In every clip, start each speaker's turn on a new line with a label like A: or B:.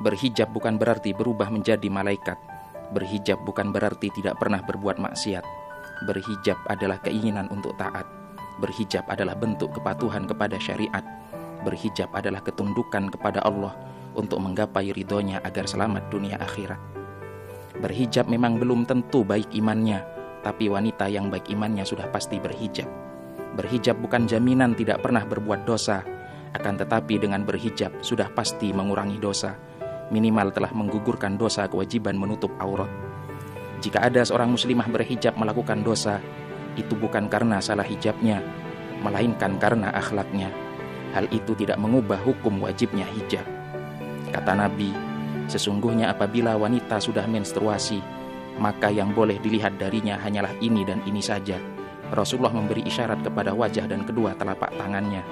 A: Berhijab bukan berarti berubah menjadi malaikat. Berhijab bukan berarti tidak pernah berbuat maksiat. Berhijab adalah keinginan untuk taat. Berhijab adalah bentuk kepatuhan kepada syariat. Berhijab adalah ketundukan kepada Allah untuk menggapai ridhonya agar selamat dunia akhirat. Berhijab memang belum tentu baik imannya, tapi wanita yang baik imannya sudah pasti berhijab. Berhijab bukan jaminan tidak pernah berbuat dosa, akan tetapi dengan berhijab sudah pasti mengurangi dosa. Minimal telah menggugurkan dosa kewajiban menutup aurat. Jika ada seorang muslimah berhijab melakukan dosa, itu bukan karena salah hijabnya, melainkan karena akhlaknya. Hal itu tidak mengubah hukum wajibnya hijab. Kata Nabi, sesungguhnya apabila wanita sudah menstruasi, maka yang boleh dilihat darinya hanyalah ini dan ini saja. Rasulullah memberi isyarat kepada wajah dan kedua telapak tangannya.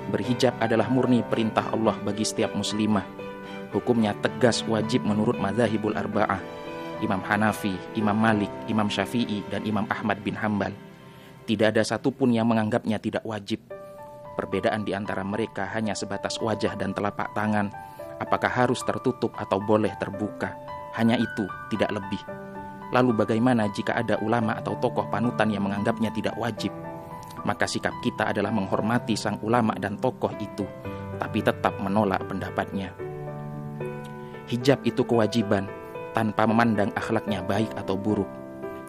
A: Berhijab adalah murni perintah Allah bagi setiap muslimah. Hukumnya tegas wajib menurut madzhabul arba'ah, Imam Hanafi, Imam Malik, Imam Syafi'i, dan Imam Ahmad bin Hambal. Tidak ada satupun yang menganggapnya tidak wajib. Perbedaan di antara mereka hanya sebatas wajah dan telapak tangan, apakah harus tertutup atau boleh terbuka. Hanya itu, tidak lebih. Lalu bagaimana jika ada ulama atau tokoh panutan yang menganggapnya tidak wajib? Maka sikap kita adalah menghormati sang ulama dan tokoh itu, tapi tetap menolak pendapatnya. Hijab itu kewajiban, tanpa memandang akhlaknya baik atau buruk.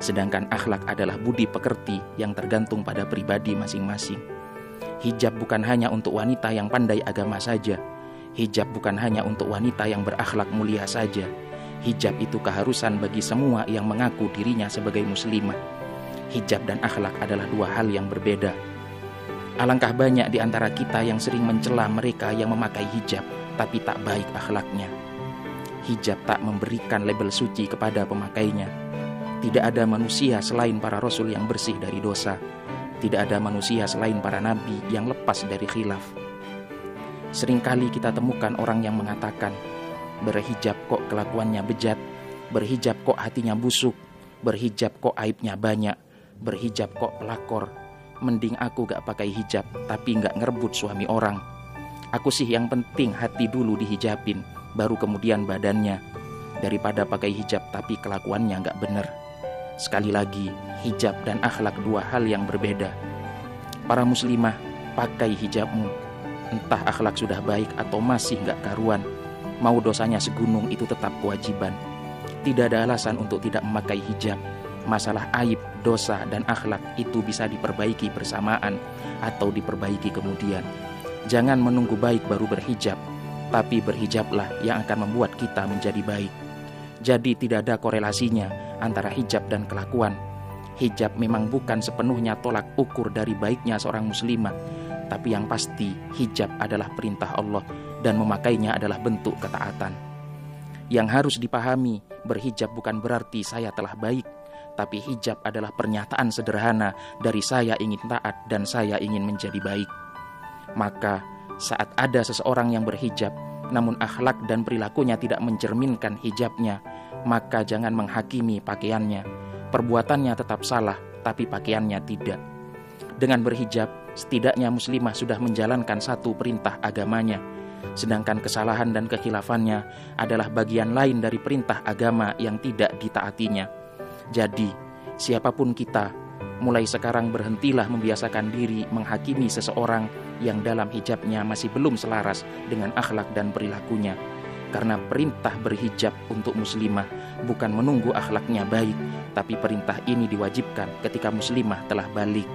A: Sedangkan akhlak adalah budi pekerti yang tergantung pada pribadi masing-masing. Hijab bukan hanya untuk wanita yang pandai agama saja. Hijab bukan hanya untuk wanita yang berakhlak mulia saja. Hijab itu keharusan bagi semua yang mengaku dirinya sebagai muslimah. Hijab dan akhlak adalah dua hal yang berbeda. Alangkah banyak di antara kita yang sering mencela mereka yang memakai hijab, tapi tak baik akhlaknya. Hijab tak memberikan label suci kepada pemakainya. Tidak ada manusia selain para rasul yang bersih dari dosa. Tidak ada manusia selain para nabi yang lepas dari khilaf. Seringkali kita temukan orang yang mengatakan, berhijab kok kelakuannya bejat, berhijab kok hatinya busuk, berhijab kok aibnya banyak, berhijab kok pelakor. Mending aku gak pakai hijab tapi gak ngerebut suami orang. Aku sih yang penting hati dulu dihijabin, baru kemudian badannya, daripada pakai hijab tapi kelakuannya gak bener. Sekali lagi, hijab dan akhlak dua hal yang berbeda. Para muslimah, pakai hijabmu. Entah akhlak sudah baik atau masih gak karuan, mau dosanya segunung itu tetap kewajiban. Tidak ada alasan untuk tidak memakai hijab. Masalah aib, dosa, dan akhlak itu bisa diperbaiki bersamaan atau diperbaiki kemudian. Jangan menunggu baik baru berhijab, tapi berhijablah yang akan membuat kita menjadi baik. Jadi tidak ada korelasinya antara hijab dan kelakuan. Hijab memang bukan sepenuhnya tolak ukur dari baiknya seorang muslimah, tapi yang pasti hijab adalah perintah Allah dan memakainya adalah bentuk ketaatan. Yang harus dipahami, berhijab bukan berarti saya telah baik, tapi hijab adalah pernyataan sederhana dari saya ingin taat dan saya ingin menjadi baik. Maka saat ada seseorang yang berhijab, namun akhlak dan perilakunya tidak mencerminkan hijabnya, maka jangan menghakimi pakaiannya. Perbuatannya tetap salah, tapi pakaiannya tidak. Dengan berhijab, setidaknya muslimah sudah menjalankan satu perintah agamanya, sedangkan kesalahan dan kekhilafannya adalah bagian lain dari perintah agama yang tidak ditaatinya. Jadi, siapapun kita, mulai sekarang berhentilah membiasakan diri menghakimi seseorang yang dalam hijabnya masih belum selaras dengan akhlak dan perilakunya. Karena perintah berhijab untuk muslimah bukan menunggu akhlaknya baik, tapi perintah ini diwajibkan ketika muslimah telah balik.